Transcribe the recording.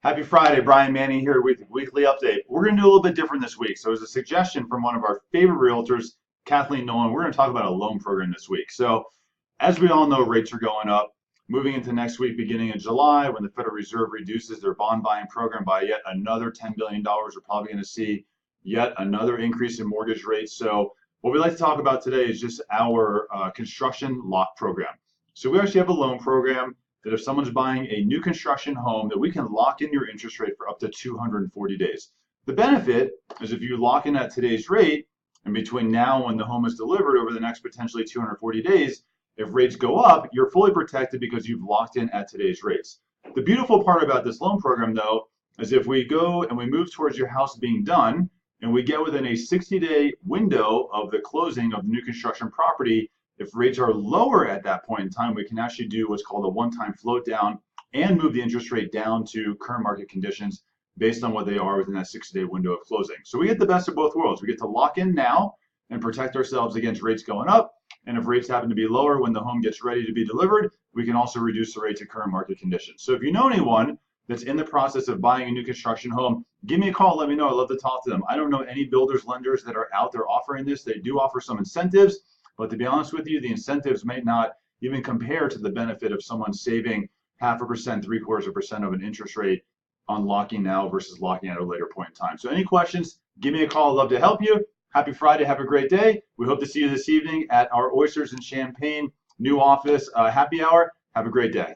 Happy Friday, Brian Manning here with Weekly Update. We're going to do a little bit different this week. So, as a suggestion from one of our favorite realtors, Kathleen Nolan, we're going to talk about a loan program this week. So, as we all know, rates are going up. Moving into next week, beginning in July, when the Federal Reserve reduces their bond buying program by yet another $10 billion, we're probably going to see yet another increase in mortgage rates. So, what we'd like to talk about today is just our construction lock program. So, we actually have a loan program that if someone's buying a new construction home, that we can lock in your interest rate for up to 240 days. The benefit is if you lock in at today's rate, and between now and when the home is delivered over the next potentially 240 days, if rates go up, you're fully protected because you've locked in at today's rates. The beautiful part about this loan program, though, is if we go and we move towards your house being done, and we get within a 60-day window of the closing of the new construction property, if rates are lower at that point in time, we can actually do what's called a one-time float down and move the interest rate down to current market conditions based on what they are within that 60-day window of closing. So we get the best of both worlds. We get to lock in now and protect ourselves against rates going up. And if rates happen to be lower when the home gets ready to be delivered, we can also reduce the rate to current market conditions. So if you know anyone that's in the process of buying a new construction home, give me a call. Let me know. I'd love to talk to them. I don't know any builders, lenders that are out there offering this. They do offer some incentives. But to be honest with you, the incentives may not even compare to the benefit of someone saving 0.5%, 0.75% of an interest rate on locking now versus locking at a later point in time. So any questions, give me a call. I'd love to help you. Happy Friday. Have a great day. We hope to see you this evening at our Oysters and Champagne new office happy hour. Have a great day.